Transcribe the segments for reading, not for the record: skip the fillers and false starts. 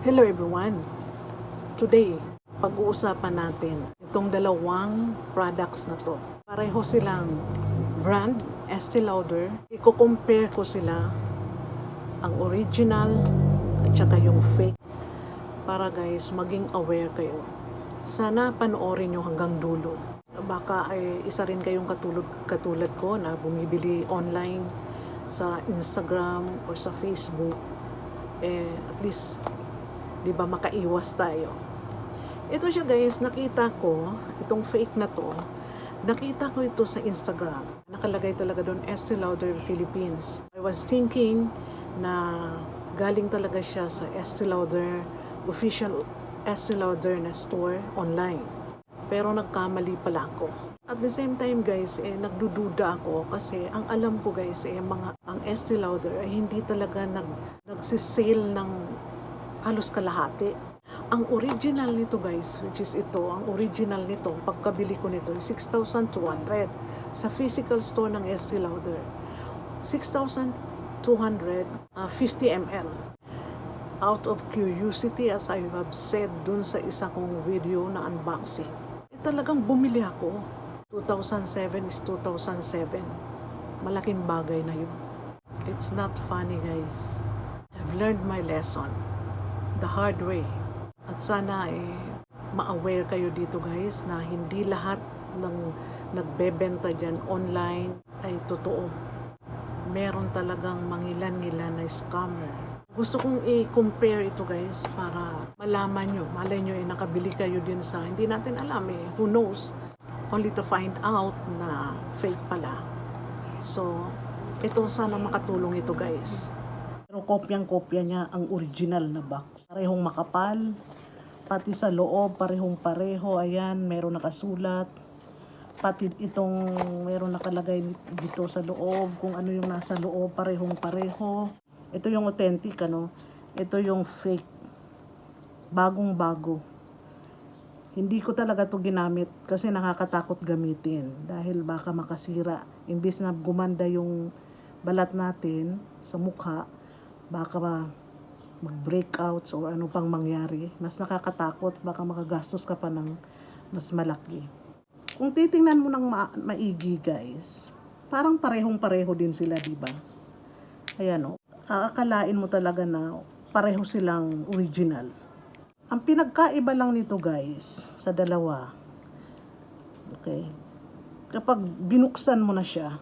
Hello everyone! Today, pag-uusapan natin itong dalawang products na to. Pareho silang brand, Estee Lauder. Iko-compare ko sila, ang original at saka yung fake. Para guys, maging aware kayo. Sana panoorin nyo hanggang dulo. Baka ay isa rin kayong katulad ko na bumibili online sa Instagram or sa Facebook. At least, di ba, makaiwas tayo. Ito siya guys, nakita ko, itong fake na to, nakita ko ito sa Instagram. Nakalagay talaga doon, Estee Lauder Philippines. I was thinking na galing talaga siya sa Estee Lauder, official Estee Lauder na store online. Pero nagkamali pala ako. At the same time guys, nagdududa ako kasi ang alam ko guys, ang Estee Lauder ay hindi talaga nagsisale ng halos kalahati. Ang original nito guys, which is ito, ang original nito, pagkabili ko nito, 6,200 sa physical store ng Estee Lauder. 6,200, 50 ml. Out of curiosity, as I have said dun sa isa kong video na unboxing, talagang bumili ako. 2007 is 2007. Malaking bagay na yun. It's not funny guys. I've learned my lesson the hard way. At sana ma-aware kayo dito guys na hindi lahat ng nagbebenta dyan online ay totoo. Meron talagang mangilan-ngilan na scammer. Gusto kong i-compare ito guys para malaman nyo, malay nyo nakabili kayo din sa, hindi natin alam who knows, only to find out na fake pala. So, ito sana makatulong ito guys. Pero kopyang-kopya niya ang original na box. Parehong makapal, pati sa loob, parehong-pareho, ayan, meron nakasulat. Pati itong meron nakalagay dito sa loob, kung ano yung nasa loob, parehong-pareho. Ito yung authentic, ito yung fake. Bagong-bago. Hindi ko talaga to ginamit kasi nakakatakot gamitin dahil baka makasira. Imbis na gumanda yung balat natin sa mukha, baka mag-breakouts o ano pang mangyari. Mas nakakatakot, baka makagastos ka pa ng mas malaki. Kung titingnan mo ng maigi guys, parang parehong-pareho din sila, diba? Ayan o. Aakalain mo talaga na pareho silang original. Ang pinagkaiba lang nito guys, sa dalawa, okay, kapag binuksan mo na siya,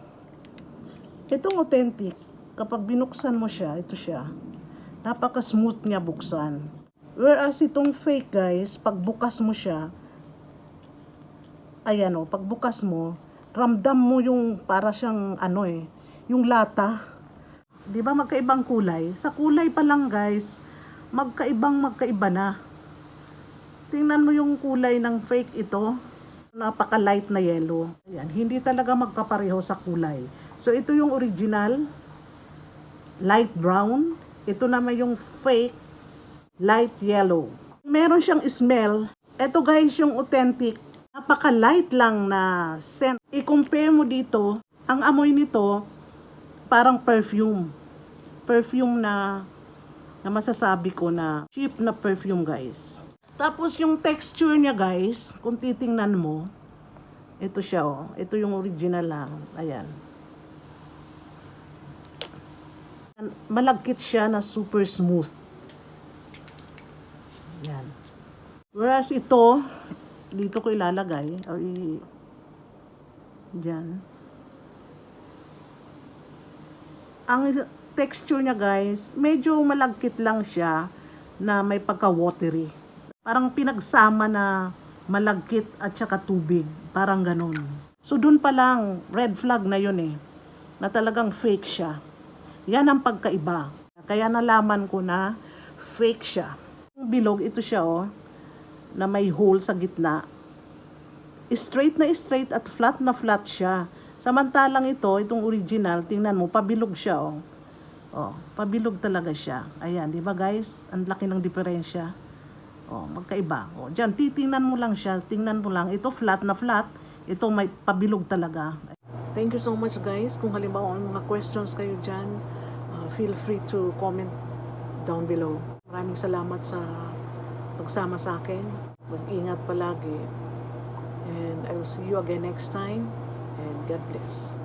itong authentic, kapag binuksan mo siya, ito siya, napaka-smooth niya buksan. Whereas itong fake guys, pag bukas mo siya, ayan o, pag bukas mo, ramdam mo yung para siyang yung lata. Di ba magkaibang kulay? Sa kulay pa lang guys, magkaiba na. Tingnan mo yung kulay ng fake ito, napaka-light na yellow. Ayan, hindi talaga magkapareho sa kulay. So ito yung original, light brown. Ito naman yung fake, light yellow. Meron siyang smell. Ito guys yung authentic, napaka-light lang na scent. I-compare mo dito, ang amoy nito, parang perfume. Perfume na masasabi ko na cheap na perfume guys. Tapos yung texture niya guys, kung titingnan mo, ito siya ito yung original lang. Ayan. Malagkit siya na super smooth. Ayan. Whereas ito, dito ko ilalagay, o dyan. Ang texture niya guys, medyo malagkit lang siya na may pagka-watery. Parang pinagsama na malagkit at saka tubig. Parang ganun. So dun pa lang, red flag na yun na talagang fake siya. Yan ang pagkaiba. Kaya nalaman ko na fake siya. Yung bilog, ito siya na may hole sa gitna. Straight na straight at flat na flat siya. Samantalang itong original, tingnan mo, pabilog siya pabilog talaga siya. Ayan, di ba guys? Ang laki ng diferensya. Magkaiba. Diyan, titingnan mo lang siya. Tingnan mo lang. Ito flat na flat. Ito may pabilog talaga. Thank you so much guys. Kung halimbawa mga questions kayo dyan, feel free to comment down below. Maraming salamat sa pagsama sa akin. Mag-ingat palagi. And I will see you again next time. And God bless.